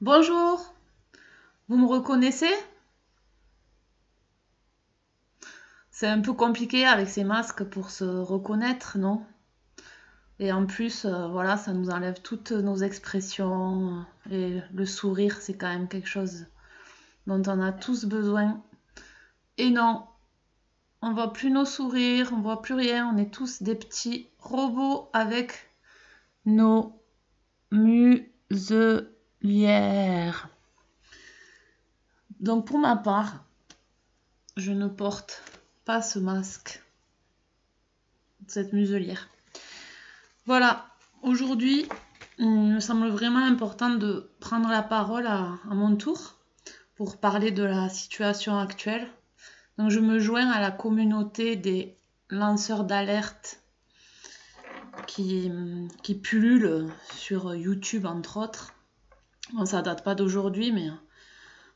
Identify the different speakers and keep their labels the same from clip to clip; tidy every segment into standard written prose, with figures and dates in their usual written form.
Speaker 1: Bonjour, vous me reconnaissez? C'est un peu compliqué avec ces masques pour se reconnaître, non? Et en plus, voilà, ça nous enlève toutes nos expressions. Et le sourire, c'est quand même quelque chose dont on a tous besoin. Et non, on voit plus nos sourires, on voit plus rien, on est tous des petits robots avec nos muselières. Donc pour ma part, je ne porte pas ce masque, cette muselière. Voilà, aujourd'hui, il me semble vraiment important de prendre la parole à mon tour pour parler de la situation actuelle. Donc je me joins à la communauté des lanceurs d'alerte qui pullulent sur YouTube entre autres. Bon, ça date pas d'aujourd'hui, mais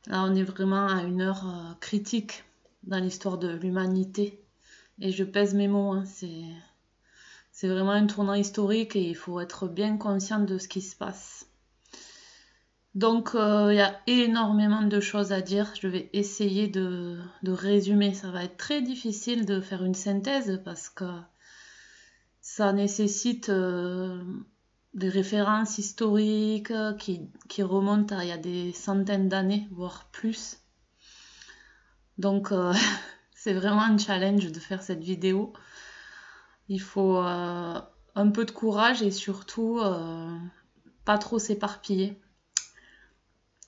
Speaker 1: là on est vraiment à une heure critique dans l'histoire de l'humanité. Et je pèse mes mots, hein, c'est vraiment un tournant historique et il faut être bien conscient de ce qui se passe. Donc il y a énormément de choses à dire. Je vais essayer de résumer. Ça va être très difficile de faire une synthèse parce que ça nécessite des références historiques qui remontent à il y a des centaines d'années, voire plus. Donc c'est vraiment un challenge de faire cette vidéo. Il faut un peu de courage et surtout pas trop s'éparpiller.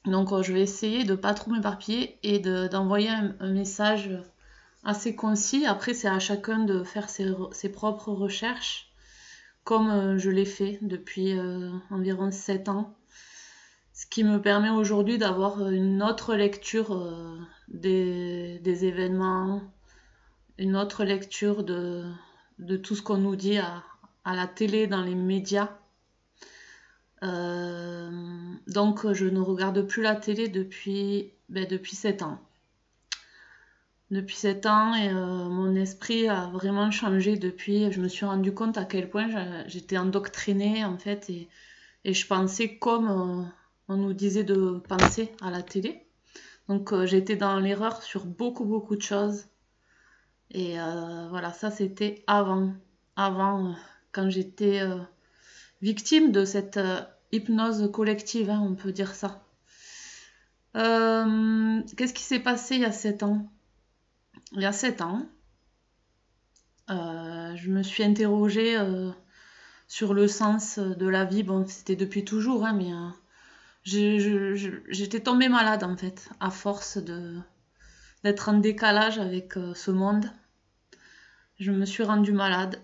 Speaker 1: Donc je vais essayer de pas trop m'éparpiller et d'envoyer un message assez concis. Après c'est à chacun de faire ses propres recherches, comme je l'ai fait depuis environ 7 ans. Ce qui me permet aujourd'hui d'avoir une autre lecture des événements, une autre lecture de tout ce qu'on nous dit à la télé, dans les médias. Donc je ne regarde plus la télé depuis 7 ans. Depuis 7 ans et mon esprit a vraiment changé depuis. Je me suis rendu compte à quel point j'étais endoctrinée en fait et je pensais comme on nous disait de penser à la télé. Donc j'étais dans l'erreur sur beaucoup de choses. Et voilà, ça c'était avant. Avant, quand j'étais victime de cette hypnose collective, hein, on peut dire ça. Qu'est-ce qui s'est passé il y a 7 ans? Il y a 7 ans, je me suis interrogée sur le sens de la vie. Bon, c'était depuis toujours, hein, mais j'étais tombée malade en fait, à force d'être en décalage avec ce monde. Je me suis rendue malade.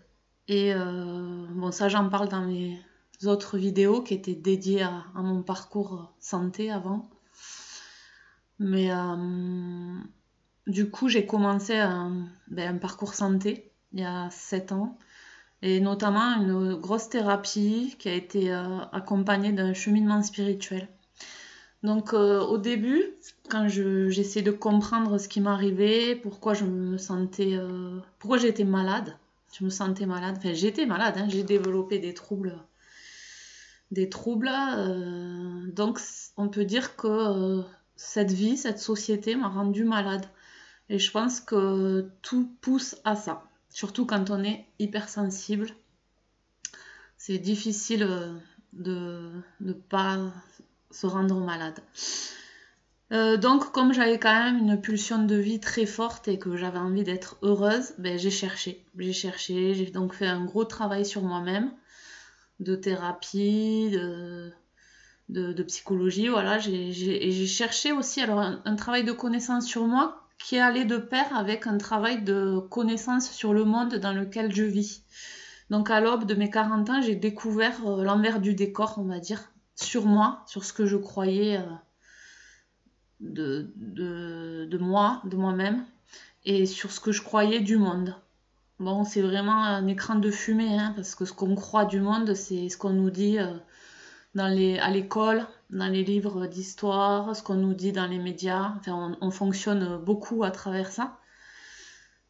Speaker 1: Et bon, ça j'en parle dans mes autres vidéos qui étaient dédiées à mon parcours santé avant. Mais du coup, j'ai commencé un parcours santé il y a 7 ans. Et notamment une grosse thérapie qui a été accompagnée d'un cheminement spirituel. Donc au début, quand j'essayais de comprendre ce qui m'arrivait, pourquoi je me sentais, pourquoi j'étais malade, je me sentais malade, enfin j'étais malade, hein, j'ai développé des troubles. Donc on peut dire que cette vie, cette société m'a rendue malade. Et je pense que tout pousse à ça. Surtout quand on est hypersensible. C'est difficile de ne pas se rendre malade. Donc comme j'avais quand même une pulsion de vie très forte et que j'avais envie d'être heureuse, j'ai cherché. J'ai donc fait un gros travail sur moi-même, de thérapie, de psychologie, voilà. J'ai cherché aussi alors un travail de connaissance sur moi qui allait de pair avec un travail de connaissance sur le monde dans lequel je vis. Donc à l'aube de mes 40 ans, j'ai découvert l'envers du décor, on va dire, sur moi, sur ce que je croyais de moi, de moi-même, et sur ce que je croyais du monde. Bon, c'est vraiment un écran de fumée, hein, parce que ce qu'on croit du monde, c'est ce qu'on nous dit à l'école, dans les livres d'histoire, ce qu'on nous dit dans les médias. Enfin, on fonctionne beaucoup à travers ça.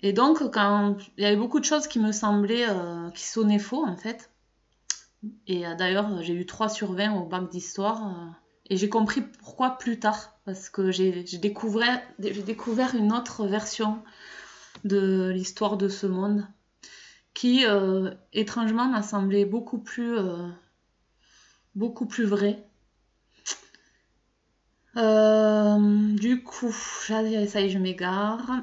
Speaker 1: Et donc, quand il y avait beaucoup de choses qui me semblaient, qui sonnaient faux, en fait. Et d'ailleurs, j'ai eu 3 sur 20 au bac d'histoire. Et j'ai compris pourquoi plus tard, parce que j'ai découvert une autre version de l'histoire de ce monde qui, étrangement, m'a semblé beaucoup plus vraie. Du coup, ça y est, je m'égare.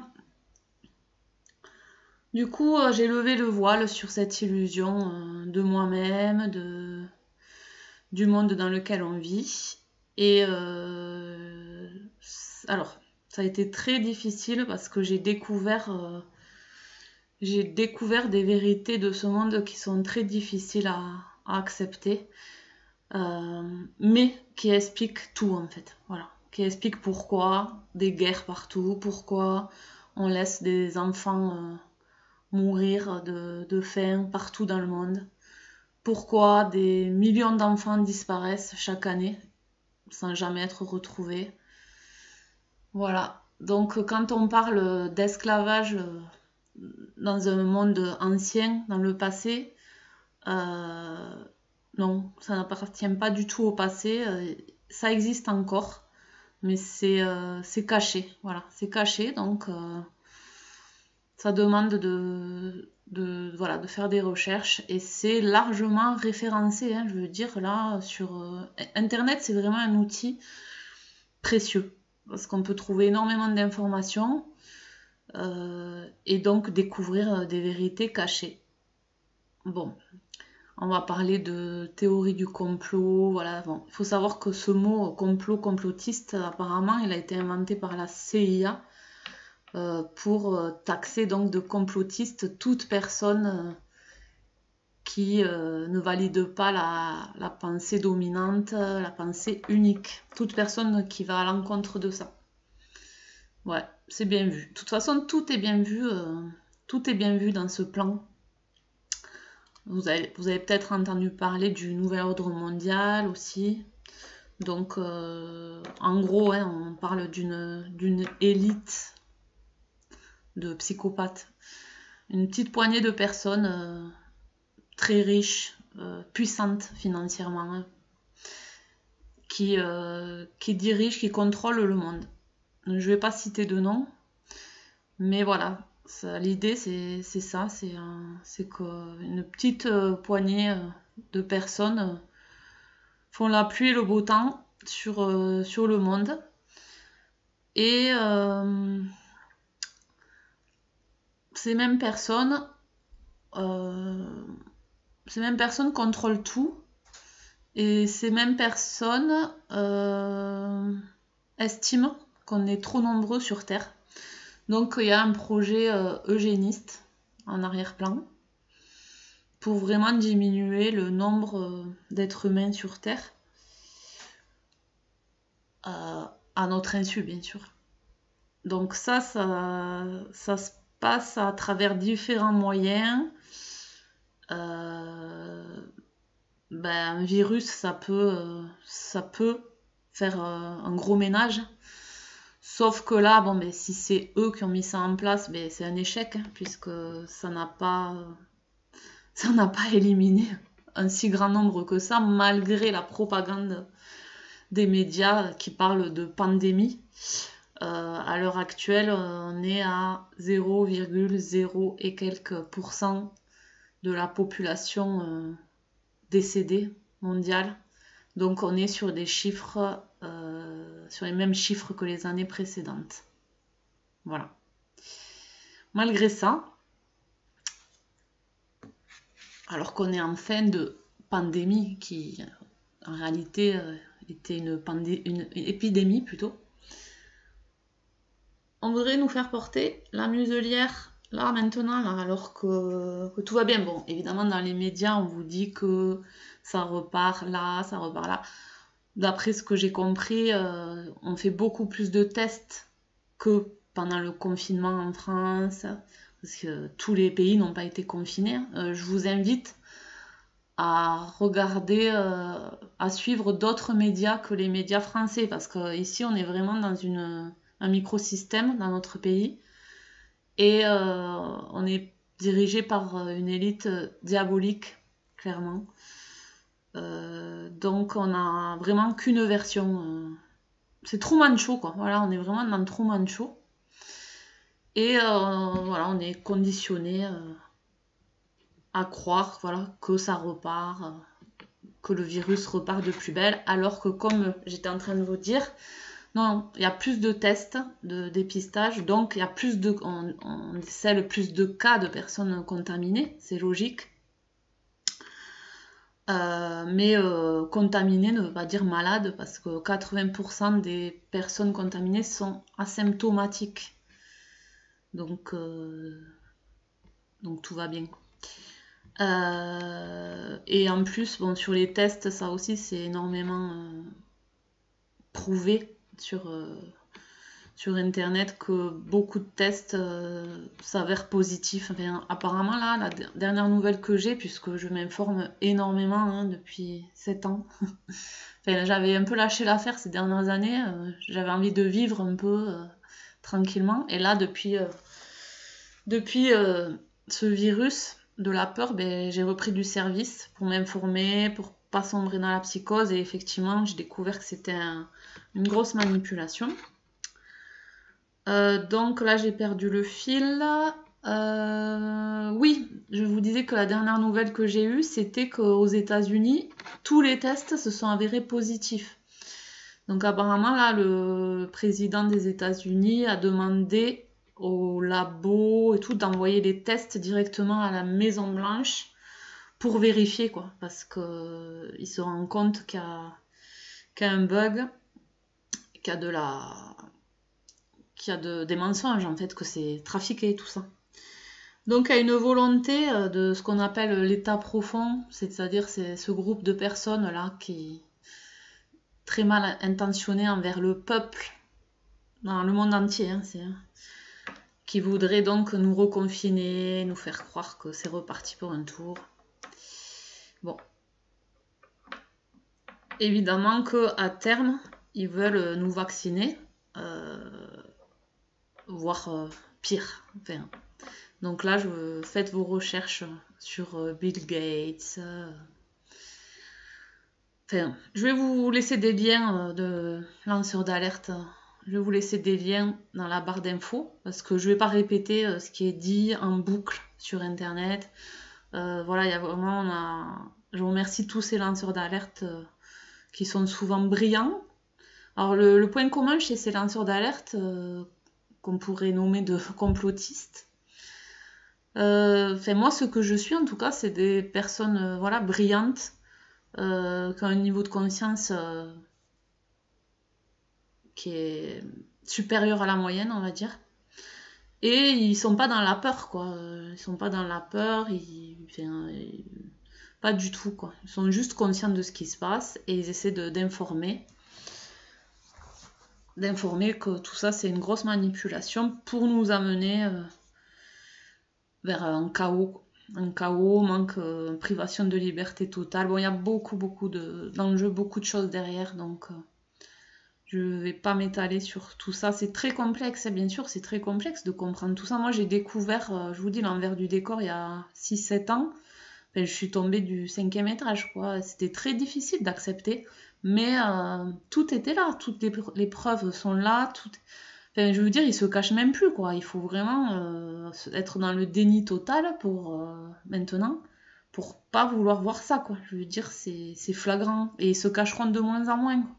Speaker 1: Du coup, j'ai levé le voile sur cette illusion de moi-même, du monde dans lequel on vit. Et alors, ça a été très difficile parce que j'ai découvert des vérités de ce monde qui sont très difficiles à accepter, mais qui expliquent tout en fait. Voilà, qui expliquent pourquoi des guerres partout, pourquoi on laisse des enfants mourir de faim partout dans le monde, pourquoi des millions d'enfants disparaissent chaque année sans jamais être retrouvés. Voilà. Donc quand on parle d'esclavage dans un monde ancien, dans le passé, non, ça n'appartient pas du tout au passé. Ça existe encore, mais c'est caché. Voilà, c'est caché, donc ça demande voilà, de faire des recherches et c'est largement référencé. Hein, je veux dire, là, sur Internet, c'est vraiment un outil précieux parce qu'on peut trouver énormément d'informations et donc découvrir des vérités cachées. Bon, on va parler de théorie du complot. Voilà, bon, il faut savoir que ce mot complotiste, apparemment, il a été inventé par la CIA pour taxer donc de complotiste toute personne qui ne valide pas la pensée dominante, la pensée unique. Toute personne qui va à l'encontre de ça. Ouais, c'est bien vu. De toute façon, tout est bien vu dans ce plan. Vous avez peut-être entendu parler du nouvel ordre mondial aussi. Donc, en gros, hein, on parle d'une élite de psychopathes. Une petite poignée de personnes très riches, puissantes financièrement, hein, qui dirigent, qui contrôlent le monde. Je ne vais pas citer de nom, mais voilà. L'idée, c'est ça, c'est qu'une petite poignée de personnes font la pluie et le beau temps sur le monde. Et ces mêmes personnes contrôlent tout. Et ces mêmes personnes estiment qu'on est trop nombreux sur Terre. Donc il y a un projet eugéniste en arrière-plan pour vraiment diminuer le nombre d'êtres humains sur Terre, à notre insu bien sûr. Donc ça se passe à travers différents moyens. Un virus, ça peut faire un gros ménage. Sauf que là, si c'est eux qui ont mis ça en place, c'est un échec, hein, puisque ça n'a pas éliminé un si grand nombre que ça, malgré la propagande des médias qui parlent de pandémie. À l'heure actuelle, on est à 0,0 et quelques % de la population décédée mondiale. Donc on est sur des chiffres, sur les mêmes chiffres que les années précédentes. Voilà. Malgré ça, alors qu'on est en fin de pandémie, qui en réalité était une épidémie plutôt, on voudrait nous faire porter la muselière là maintenant, là, alors que tout va bien. Bon, évidemment dans les médias on vous dit que ça repart là, ça repart là. D'après ce que j'ai compris, on fait beaucoup plus de tests que pendant le confinement en France, parce que tous les pays n'ont pas été confinés. Je vous invite à regarder, à suivre d'autres médias que les médias français, parce qu'ici on est vraiment dans un microsystème dans notre pays, et on est dirigé par une élite diabolique, clairement. Donc on a vraiment qu'une version. C'est Truman Show, quoi. Voilà, on est vraiment dans Truman Show. Et voilà, on est conditionné à croire, voilà, que ça repart, que le virus repart de plus belle, alors que comme j'étais en train de vous dire, non, il y a plus de tests de dépistage, donc il y a on décèle plus de cas de personnes contaminées, c'est logique. Mais contaminé ne veut pas dire malade, parce que 80% des personnes contaminées sont asymptomatiques. Donc tout va bien. Et en plus, bon, sur les tests, ça aussi c'est énormément prouvé sur internet que beaucoup de tests s'avèrent positifs. Enfin, apparemment là, la dernière nouvelle que j'ai, puisque je m'informe énormément hein, depuis 7 ans, enfin, j'avais un peu lâché l'affaire ces dernières années, j'avais envie de vivre un peu tranquillement, et là depuis ce virus de la peur, ben, j'ai repris du service pour m'informer, pour pas sombrer dans la psychose, et effectivement j'ai découvert que c'était une grosse manipulation. Donc là j'ai perdu le fil. Oui, je vous disais que la dernière nouvelle que j'ai eue, c'était qu'aux États-Unis, tous les tests se sont avérés positifs. Donc apparemment là, le président des États-Unis a demandé aux labos et tout d'envoyer les tests directement à la Maison Blanche pour vérifier quoi, parce que il se rend compte qu'il y a un bug, qu'il y a des mensonges en fait, que c'est trafiqué tout ça. Donc il y a une volonté de ce qu'on appelle l'état profond, c'est-à-dire c'est ce groupe de personnes là qui très mal intentionné envers le peuple dans le monde entier, hein, qui voudrait donc nous reconfiner, nous faire croire que c'est reparti pour un tour. Bon. Évidemment qu'à terme, ils veulent nous vacciner, voire pire. Enfin, donc là, faites vos recherches sur Bill Gates. Enfin, je vais vous laisser des liens de lanceurs d'alerte. Je vais vous laisser des liens dans la barre d'infos parce que je ne vais pas répéter ce qui est dit en boucle sur Internet. Voilà, il y a vraiment, je remercie tous ces lanceurs d'alerte qui sont souvent brillants. Alors le point commun chez ces lanceurs d'alerte, qu'on pourrait nommer de complotistes, moi ce que je suis en tout cas, c'est des personnes voilà, brillantes, qui ont un niveau de conscience qui est supérieur à la moyenne, on va dire. Et ils sont pas dans la peur, quoi. Ils sont pas dans la peur, pas du tout, quoi. Ils sont juste conscients de ce qui se passe et ils essaient d'informer que tout ça c'est une grosse manipulation pour nous amener vers un chaos, manque, privation de liberté totale. Bon, il y a beaucoup d'enjeux, beaucoup de choses derrière, donc je vais pas m'étaler sur tout ça. C'est très complexe, bien sûr, c'est très complexe de comprendre tout ça. Moi, j'ai découvert, je vous dis, l'envers du décor il y a 6-7 ans. Enfin, je suis tombée du 5e étage, quoi. C'était très difficile d'accepter, mais tout était là, toutes les preuves sont là. Enfin, je veux dire, ils se cachent même plus, quoi. Il faut vraiment être dans le déni total pour maintenant, pour pas vouloir voir ça, quoi. Je veux dire, c'est flagrant et ils se cacheront de moins en moins, quoi.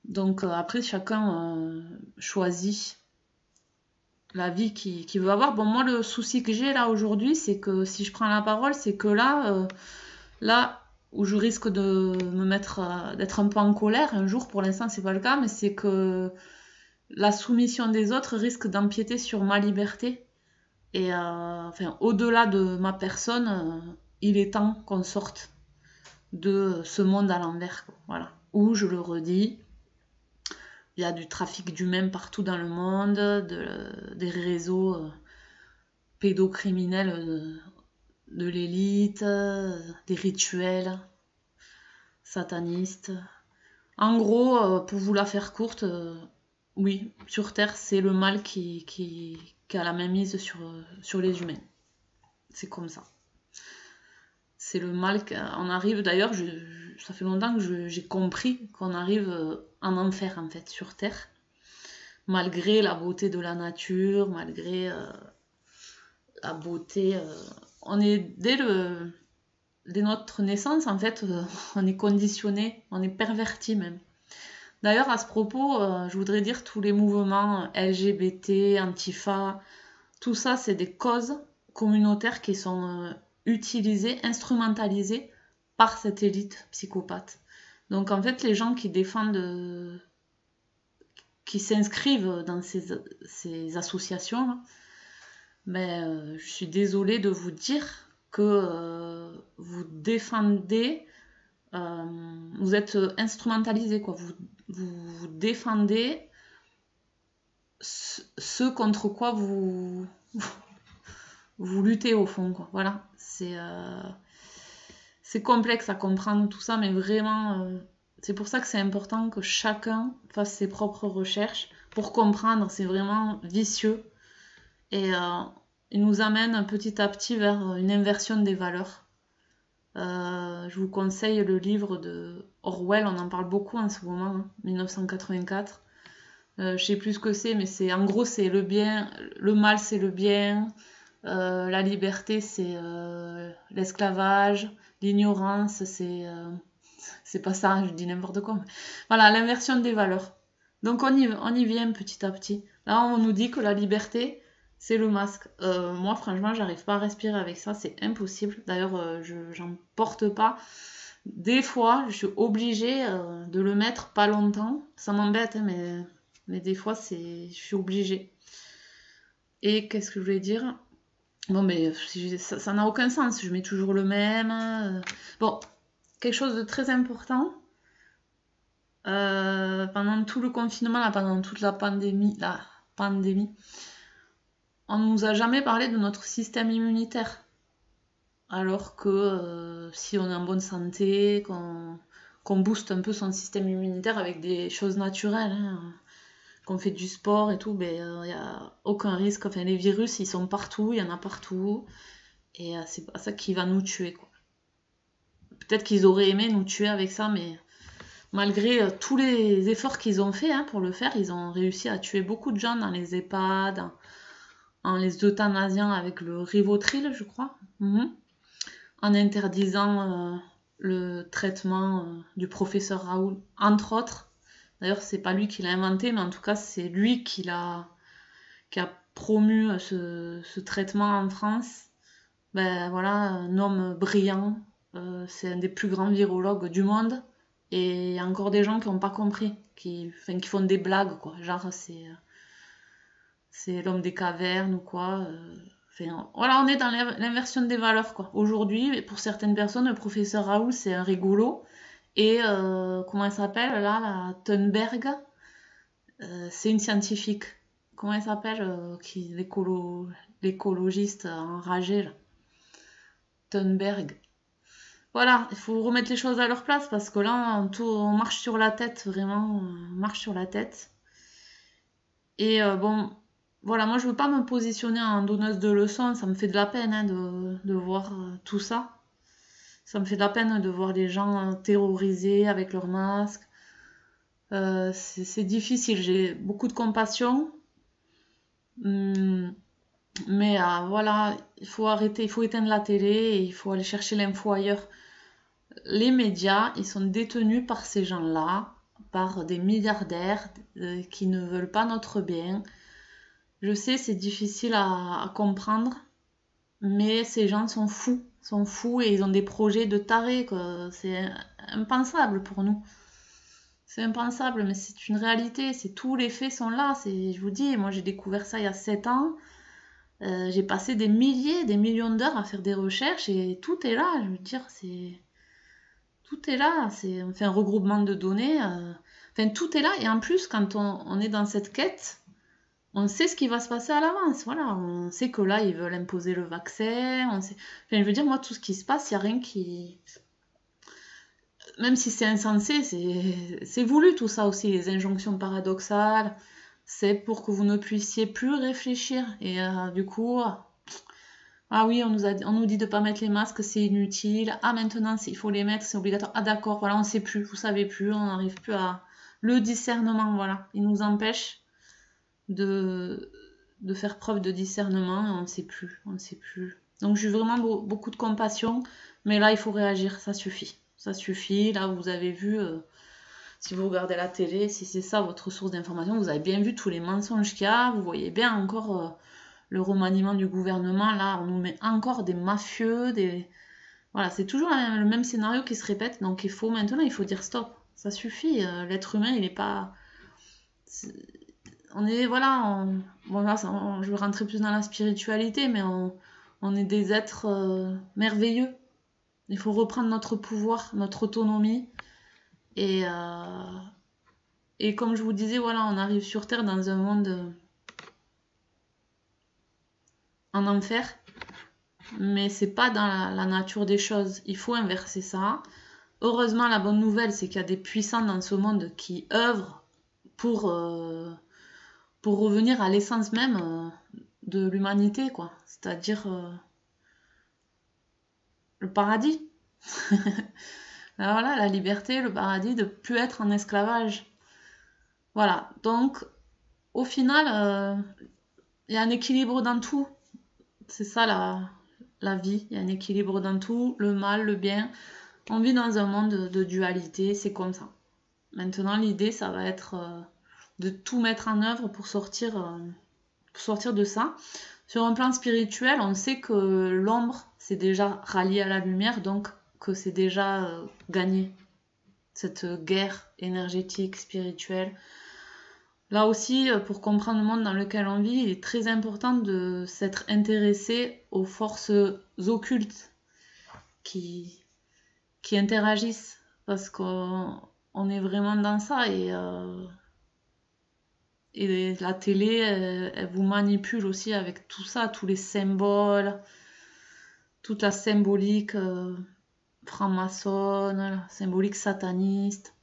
Speaker 1: Donc après, chacun choisit la vie qu'il veut avoir. Bon, moi, le souci que j'ai là aujourd'hui, c'est que si je prends la parole, c'est que là où je risque de me mettre, d'être un peu en colère un jour, pour l'instant, c'est pas le cas, mais c'est que la soumission des autres risque d'empiéter sur ma liberté. Et enfin, au-delà de ma personne, il est temps qu'on sorte de ce monde à l'envers. Voilà. Où, je le redis, il y a du trafic d'humains partout dans le monde, des réseaux pédocriminels de l'élite, des rituels satanistes. En gros, pour vous la faire courte, oui, sur Terre, c'est le mal qui a la main mise sur les humains. C'est comme ça. c'est le mal qu'on arrive. D'ailleurs, ça fait longtemps que j'ai compris qu'on arrive en enfer, en fait, sur Terre. Malgré la beauté de la nature, malgré la beauté... on est, dès notre naissance, en fait, on est conditionné, on est perverti même. D'ailleurs, à ce propos, je voudrais dire tous les mouvements LGBT, Antifa, tout ça, c'est des causes communautaires qui sont utilisées, instrumentalisées par cette élite psychopathe. Donc en fait, les gens qui défendent, qui s'inscrivent dans ces associations, mais je suis désolée de vous dire que vous défendez, vous êtes instrumentalisés, quoi. Vous défendez ce contre quoi vous luttez au fond, quoi. Voilà, c'est complexe à comprendre tout ça, mais vraiment, c'est pour ça que c'est important que chacun fasse ses propres recherches pour comprendre. C'est vraiment vicieux et il nous amène petit à petit vers une inversion des valeurs. Je vous conseille le livre de Orwell, on en parle beaucoup en ce moment, 1984. Je sais plus ce que c'est, mais c'est en gros c'est le bien, le mal c'est le bien, la liberté c'est l'esclavage, l'ignorance c'est pas ça, je dis n'importe quoi. Voilà, l'inversion des valeurs. Donc on y vient petit à petit. Là on nous dit que la liberté c'est le masque. Moi franchement j'arrive pas à respirer avec ça, c'est impossible. D'ailleurs j'en porte pas. Des fois je suis obligée de le mettre pas longtemps. Ça m'embête, hein, mais des fois je suis obligée. Et qu'est-ce que je voulais dire? Bon, mais ça n'a aucun sens, je mets toujours le même. Bon, quelque chose de très important. Pendant tout le confinement, là, pendant toute la pandémie, on ne nous a jamais parlé de notre système immunitaire. Alors que si on est en bonne santé, qu'on booste un peu son système immunitaire avec des choses naturelles, hein, qu'on fait du sport et tout, ben y a aucun risque. Enfin, les virus, ils sont partout, il y en a partout. Et c'est pas ça qui va nous tuer, quoi. Peut-être qu'ils auraient aimé nous tuer avec ça, mais malgré tous les efforts qu'ils ont fait pour le faire, ils ont réussi à tuer beaucoup de gens dans les EHPAD, en les euthanasiant avec le Rivotril, je crois, en interdisant le traitement du professeur Raoult, entre autres. D'ailleurs, c'est pas lui qui l'a inventé, mais en tout cas, c'est lui qui a promu ce traitement en France. Ben voilà, un homme brillant, c'est un des plus grands virologues du monde, et il y a encore des gens qui n'ont pas compris, qui font des blagues, quoi. Genre, c'est l'homme des cavernes ou quoi. Voilà, on est dans l'inversion des valeurs, quoi. Aujourd'hui, pour certaines personnes, le professeur Raoult, c'est un rigolo. Et comment elle s'appelle là, la Thunberg, c'est une scientifique. Comment elle s'appelle l'écologiste enragé là. Thunberg. Voilà, il faut remettre les choses à leur place parce que là, on marche sur la tête, vraiment, on marche sur la tête. Et bon, voilà, moi je veux pas me positionner en donneuse de leçons, ça me fait de la peine de voir tout ça. Ça me fait de la peine de voir les gens terrorisés avec leurs masques. C'est difficile, j'ai beaucoup de compassion. Mais voilà, il faut arrêter, il faut éteindre la télé et il faut aller chercher l'info ailleurs. Les médias, ils sont détenus par ces gens-là, par des milliardaires qui ne veulent pas notre bien. Je sais, c'est difficile à comprendre, mais ces gens sont fous et ils ont des projets de tarés, quoi. C'est impensable pour nous. C'est impensable, mais c'est une réalité. Tous les faits sont là. Je vous dis, moi j'ai découvert ça il y a 7 ans. J'ai passé des milliers, des millions d'heures à faire des recherches et tout est là. Je veux dire, tout est là. On fait un regroupement de données. Enfin, tout est là. Et en plus, quand on est dans cette quête, on sait ce qui va se passer à l'avance. Voilà, on sait que là, ils veulent imposer le vaccin. Enfin, je veux dire, moi, tout ce qui se passe, il n'y a rien qui... Même si c'est insensé, c'est voulu tout ça aussi, les injonctions paradoxales. C'est pour que vous ne puissiez plus réfléchir. Et du coup, Ah oui, on nous dit de pas mettre les masques, c'est inutile. Ah maintenant, il faut les mettre, c'est obligatoire. Ah d'accord, voilà, on sait plus, vous savez plus, on n'arrive plus à... Le discernement, voilà, il nous empêche de, de faire preuve de discernement et on ne sait plus, on ne sait plus. Donc j'ai vraiment beaucoup de compassion, mais là il faut réagir, ça suffit. Ça suffit, là vous avez vu, si vous regardez la télé, si c'est ça votre source d'information, vous avez bien vu tous les mensonges qu'il y a, vous voyez bien encore le remaniement du gouvernement, là on nous met encore des mafieux, des... Voilà, c'est toujours le même scénario qui se répète, donc il faut maintenant, il faut dire stop, ça suffit, l'être humain il n'est pas... On est, voilà, bon là, je veux rentrer plus dans la spiritualité, mais on est des êtres merveilleux. Il faut reprendre notre pouvoir, notre autonomie. Et, et comme je vous disais, voilà, on arrive sur Terre dans un monde en enfer, mais c'est pas dans la nature des choses. Il faut inverser ça. Heureusement, la bonne nouvelle, c'est qu'il y a des puissants dans ce monde qui œuvrent pour, pour revenir à l'essence même de l'humanité, quoi. C'est-à-dire le paradis. Voilà, la liberté, le paradis, de plus être en esclavage. Voilà, donc au final, il y a un équilibre dans tout. C'est ça la vie, il y a un équilibre dans tout, le mal, le bien. On vit dans un monde de dualité, c'est comme ça. Maintenant, l'idée, ça va être de tout mettre en œuvre pour sortir de ça. Sur un plan spirituel, on sait que l'ombre, c'est déjà rallié à la lumière, donc que c'est déjà gagné. Cette guerre énergétique, spirituelle. Là aussi, pour comprendre le monde dans lequel on vit, il est très important de s'être intéressé aux forces occultes qui, qui interagissent, parce qu'on est vraiment dans ça et la télé, elle vous manipule aussi avec tout ça, tous les symboles, toute la symbolique franc-maçonne, la symbolique sataniste.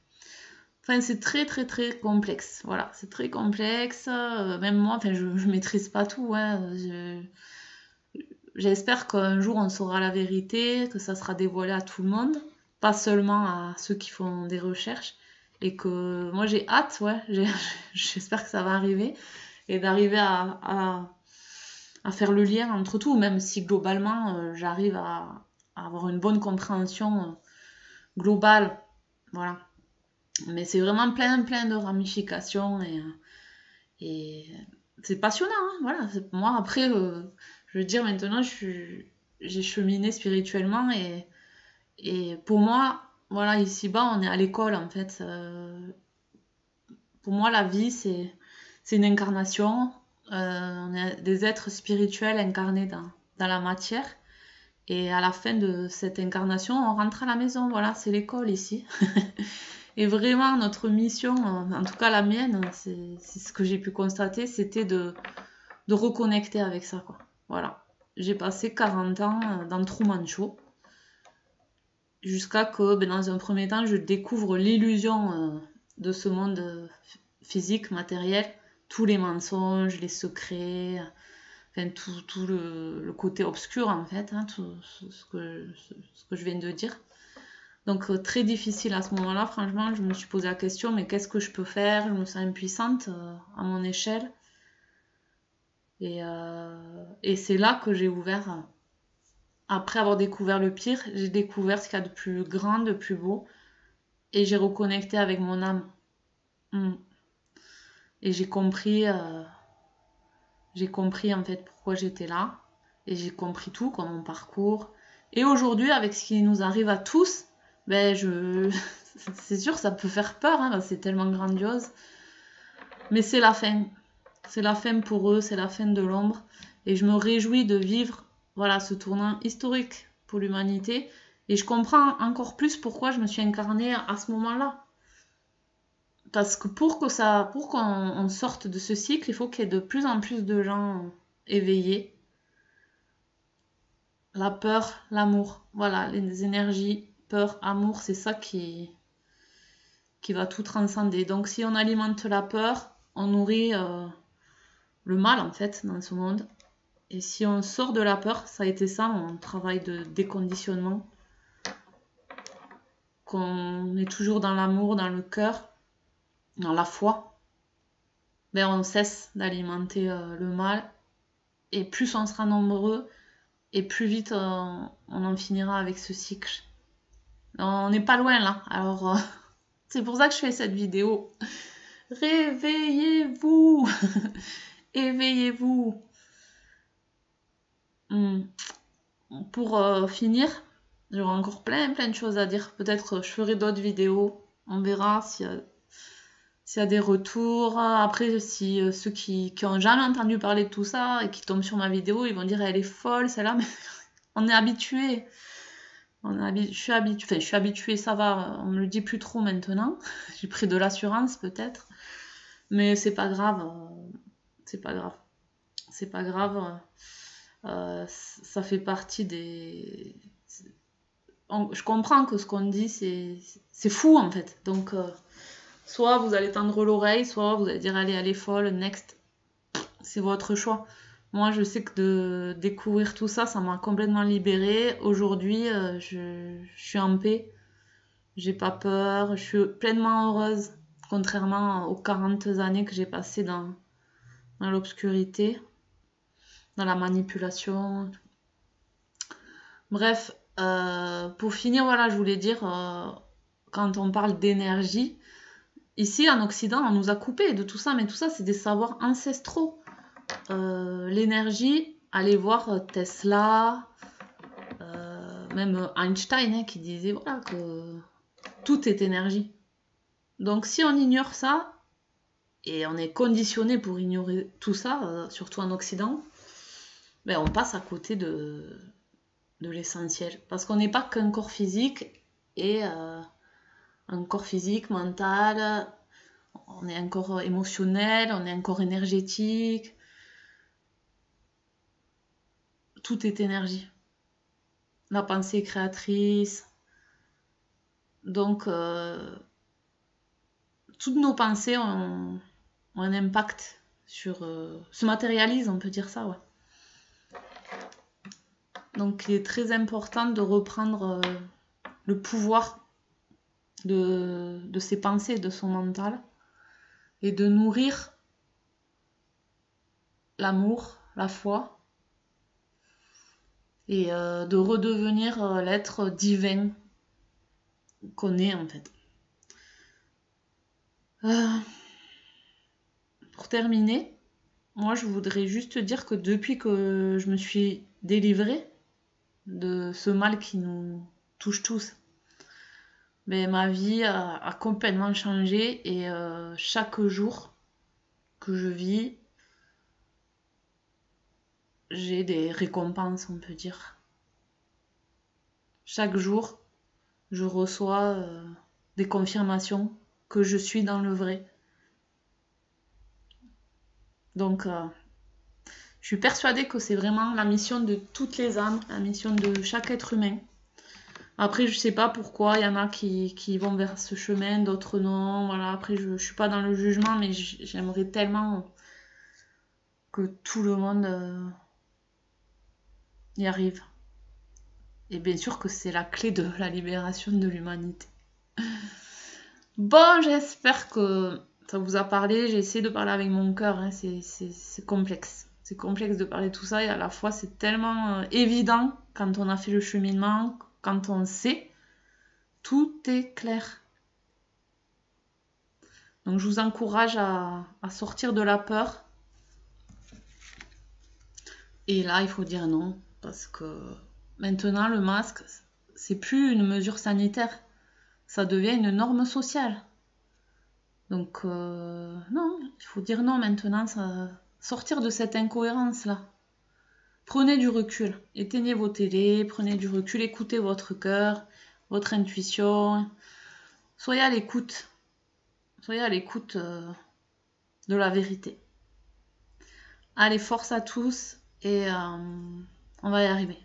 Speaker 1: Enfin, c'est très très très complexe. Voilà, c'est très complexe. Même moi, enfin, je maîtrise pas tout. Hein. J'espère qu'un jour on saura la vérité, que ça sera dévoilé à tout le monde, pas seulement à ceux qui font des recherches. Et que moi j'ai hâte, ouais, j'espère que ça va arriver. Et d'arriver à faire le lien entre tout, même si globalement j'arrive à avoir une bonne compréhension globale. Voilà. Mais c'est vraiment plein, plein de ramifications et c'est passionnant. Hein, voilà. Moi, après, je veux dire, maintenant, j'ai cheminé spirituellement et pour moi, voilà, ici-bas, on est à l'école en fait. Pour moi, la vie, c'est une incarnation. On est des êtres spirituels incarnés dans la matière. Et à la fin de cette incarnation, on rentre à la maison. Voilà, c'est l'école ici. Et vraiment, notre mission, en tout cas la mienne, c'est ce que j'ai pu constater, c'était de reconnecter avec ça, quoi. Voilà. J'ai passé 40 ans dans Truman Show, jusqu'à que, ben, dans un premier temps, je découvre l'illusion de ce monde physique, matériel, tous les mensonges, les secrets, enfin, tout le côté obscur, en fait, hein, tout ce que je viens de dire. Donc très difficile à ce moment-là, franchement, je me suis posé la question, mais qu'est-ce que je peux faire? Je me sens impuissante à mon échelle. Et c'est là que j'ai ouvert, après avoir découvert le pire, j'ai découvert ce qu'il y a de plus grand, de plus beau, et j'ai reconnecté avec mon âme. Mm. Et j'ai compris en fait pourquoi j'étais là, et j'ai compris tout, comme mon parcours. Et aujourd'hui, avec ce qui nous arrive à tous, ben c'est sûr, ça peut faire peur, hein, c'est tellement grandiose. Mais c'est la fin. C'est la fin pour eux, c'est la fin de l'ombre. Et je me réjouis de vivre, voilà, ce tournant historique pour l'humanité. Et je comprends encore plus pourquoi je me suis incarnée à ce moment-là. Parce que pour qu'on sorte de ce cycle, il faut qu'il y ait de plus en plus de gens éveillés. La peur, l'amour, voilà, les énergies, peur, amour, c'est ça qui va tout transcender. Donc si on alimente la peur, on nourrit le mal en fait dans ce monde. Et si on sort de la peur, ça a été ça mon travail de déconditionnement, qu'on est toujours dans l'amour, dans le cœur, dans la foi, ben on cesse d'alimenter le mal. Et plus on sera nombreux, et plus vite on en finira avec ce cycle. On n'est pas loin là, alors c'est pour ça que je fais cette vidéo. Réveillez-vous. Éveillez-vous. Pour finir, j'aurai encore plein de choses à dire. Peut-être je ferai d'autres vidéos. On verra s'il y a des retours. Après, si ceux qui ont jamais entendu parler de tout ça et qui tombent sur ma vidéo, ils vont dire elle est folle celle-là, mais on est habitué. Je suis habituée, ça va, on me le dit plus trop maintenant. J'ai pris de l'assurance peut-être. Mais c'est pas grave. C'est pas grave. C'est pas grave. Ça fait partie des... Je comprends que ce qu'on dit, c'est fou en fait. Donc, soit vous allez tendre l'oreille, soit vous allez dire allez, elle est folle, next. C'est votre choix. Moi, je sais que de découvrir tout ça, ça m'a complètement libérée. Aujourd'hui, je suis en paix. J'ai pas peur. Je suis pleinement heureuse. Contrairement aux 40 années que j'ai passées dans l'obscurité, dans la manipulation. Bref, pour finir, voilà, je voulais dire, quand on parle d'énergie, ici en Occident, on nous a coupé de tout ça, mais tout ça, c'est des savoirs ancestraux. L'énergie, allez voir Tesla, même Einstein, qui disait voilà, que tout est énergie. Donc si on ignore ça, et on est conditionné pour ignorer tout ça, surtout en Occident, ben on passe à côté de l'essentiel. Parce qu'on n'est pas qu'un corps physique, et un corps physique, mental, on est un corps émotionnel, on est un corps énergétique. Tout est énergie. La pensée est créatrice. Donc, toutes nos pensées ont un impact sur... se matérialisent, on peut dire ça, ouais. Donc, il est très important de reprendre le pouvoir de ses pensées, de son mental, et de nourrir l'amour, la foi, et de redevenir l'être divin qu'on est en fait. Pour terminer, moi je voudrais juste dire que depuis que je me suis délivrée de ce mal qui nous touche tous, mais ma vie a complètement changé, et chaque jour que je vis, j'ai des récompenses, on peut dire. Chaque jour, je reçois des confirmations que je suis dans le vrai. Donc, je suis persuadée que c'est vraiment la mission de toutes les âmes, la mission de chaque être humain. Après, je sais pas pourquoi, il y en a qui vont vers ce chemin, d'autres non. Voilà, après, je suis pas dans le jugement, mais j'aimerais tellement que tout le monde y arrive. Et bien sûr que c'est la clé de la libération de l'humanité. Bon, j'espère que ça vous a parlé. J'ai essayé de parler avec mon cœur, hein. C'est complexe. C'est complexe de parler de tout ça, et à la fois c'est tellement évident quand on a fait le cheminement, quand on sait. Tout est clair. Donc je vous encourage à sortir de la peur. Et là, il faut dire non, parce que maintenant, le masque, c'est plus une mesure sanitaire. Ça devient une norme sociale. Donc, non, il faut dire non maintenant, sortir de cette incohérence-là. Prenez du recul, éteignez vos télés, prenez du recul, écoutez votre cœur, votre intuition. Soyez à l'écoute. Soyez à l'écoute de la vérité. Allez, force à tous, et on va y arriver.